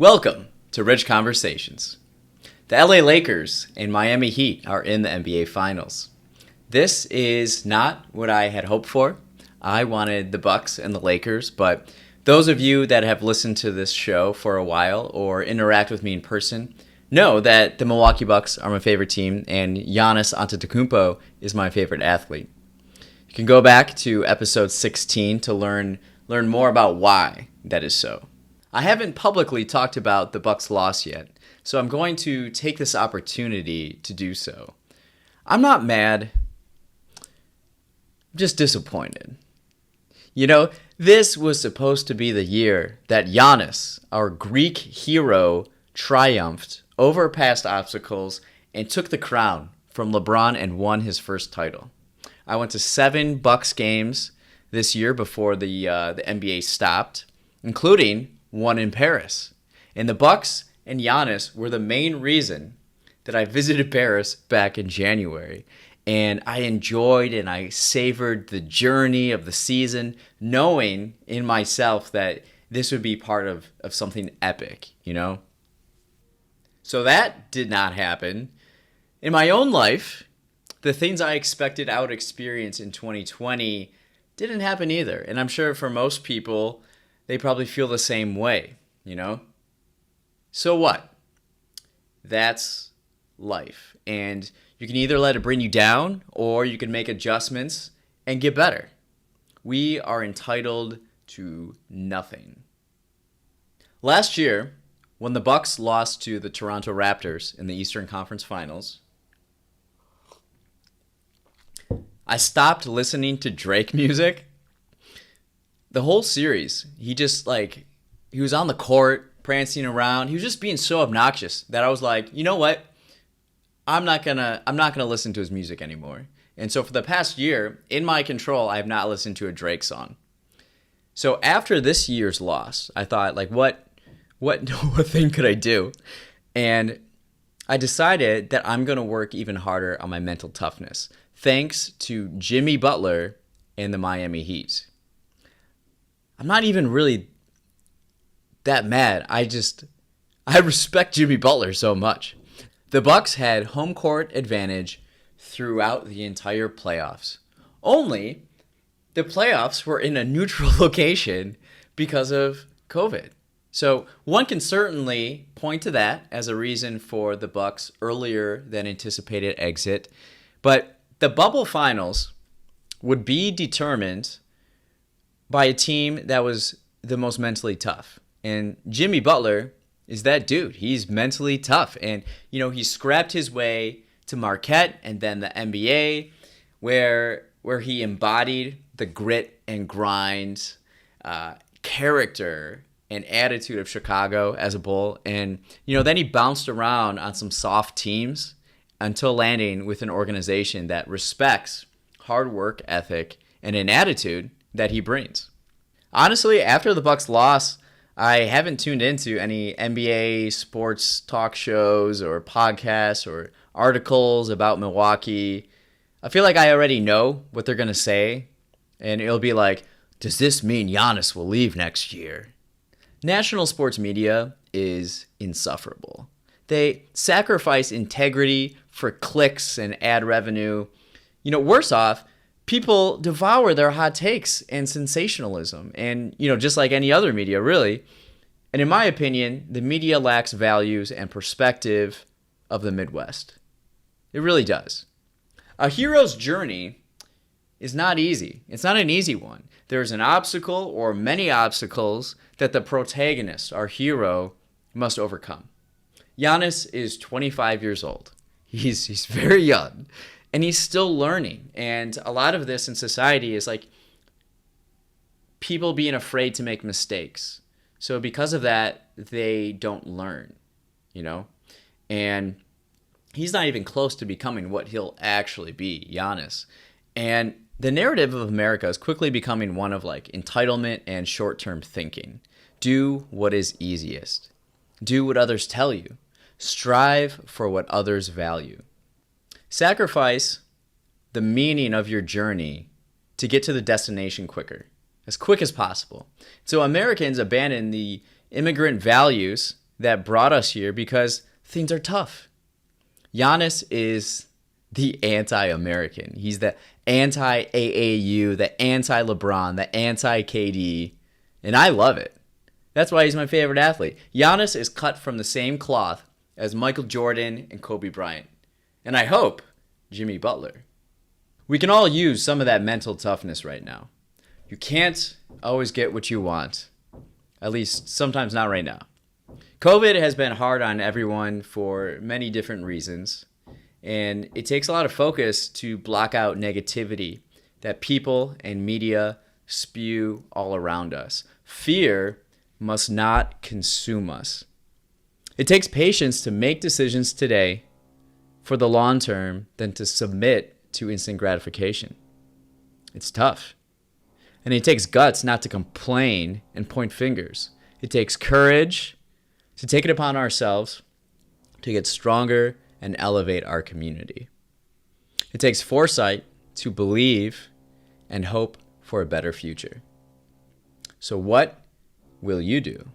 Welcome to Rich Conversations. The LA Lakers and Miami Heat are in the NBA Finals. This is not what I had hoped for. I wanted the Bucks and the Lakers, but those of you that have listened to this show for a while or interact with me in person know that the Milwaukee Bucks are my favorite team and Giannis Antetokounmpo is my favorite athlete. You can go back to episode 16 to learn more about why that is so. I haven't publicly talked about the Bucks' loss yet, so I'm going to take this opportunity to do so. I'm not mad, I'm just disappointed. You know, this was supposed to be the year that Giannis, our Greek hero, triumphed over past obstacles and took the crown from LeBron and won his first title. I went to 7 Bucks games this year before the NBA stopped, including one in Paris. And the Bucks and Giannis were the main reason that I visited Paris back in January. And I enjoyed and I savored the journey of the season, knowing in myself that this would be part of something epic, you know? So that did not happen. In my own life, the things I expected I would experience in 2020 didn't happen either. And I'm sure for most people, they probably feel the same way, you know? So what? That's life. And you can either let it bring you down or you can make adjustments and get better. We are entitled to nothing. Last year, when the Bucks lost to the Toronto Raptors in the Eastern Conference Finals, I stopped listening to Drake music. The whole series, he was on the court, prancing around. He was just being so obnoxious that I was like, you know what? I'm not gonna listen to his music anymore. And so for the past year, in my control, I have not listened to a Drake song. So after this year's loss, I thought, like, what thing could I do? And I decided that I'm gonna work even harder on my mental toughness, thanks to Jimmy Butler and the Miami Heat. I'm not even really that mad. I respect Jimmy Butler so much. The Bucks had home court advantage throughout the entire playoffs. Only the playoffs were in a neutral location because of COVID. So one can certainly point to that as a reason for the Bucks' earlier than anticipated exit. But the bubble finals would be determined by a team that was the most mentally tough. And Jimmy Butler is that dude. He's mentally tough. And, you know, he scrapped his way to Marquette and then the NBA, where he embodied the grit and grind, character and attitude of Chicago as a Bull. And, you know, then he bounced around on some soft teams until landing with an organization that respects hard work ethic and an attitude that he brings. Honestly, after the Bucks loss, I haven't tuned into any NBA sports talk shows or podcasts or articles about Milwaukee. I feel like I already know what they're going to say, and it'll be like, does this mean Giannis will leave next year? National sports media is insufferable. They sacrifice integrity for clicks and ad revenue. You know, worse off, people devour their hot takes and sensationalism and, you know, just like any other media, really. And in my opinion, the media lacks values and perspective of the Midwest. It really does. A hero's journey is not easy. It's not an easy one. There's an obstacle or many obstacles that the protagonist, our hero, must overcome. Giannis is 25 years old. He's very young. And he's still learning. And a lot of this in society is like people being afraid to make mistakes. So because of that, they don't learn, you know? And he's not even close to becoming what he'll actually be, Giannis. And the narrative of America is quickly becoming one of like entitlement and short-term thinking. Do what is easiest. Do what others tell you. Strive for what others value. Sacrifice the meaning of your journey to get to the destination quick as possible. So Americans abandon the immigrant values that brought us here because things are tough. Giannis is the anti-American. He's the anti-AAU, the anti-LeBron, the anti-KD, and I love it. That's why he's my favorite athlete. Giannis is cut from the same cloth as Michael Jordan and Kobe Bryant, and I hope Jimmy Butler. We can all use some of that mental toughness right now. You can't always get what you want, at least sometimes not right now. COVID has been hard on everyone for many different reasons, and it takes a lot of focus to block out negativity that people and media spew all around us. Fear must not consume us. It takes patience to make decisions today for the long term than to submit to instant gratification. It's tough. And it takes guts not to complain and point fingers. It takes courage to take it upon ourselves to get stronger and elevate our community. It takes foresight to believe and hope for a better future. So what will you do?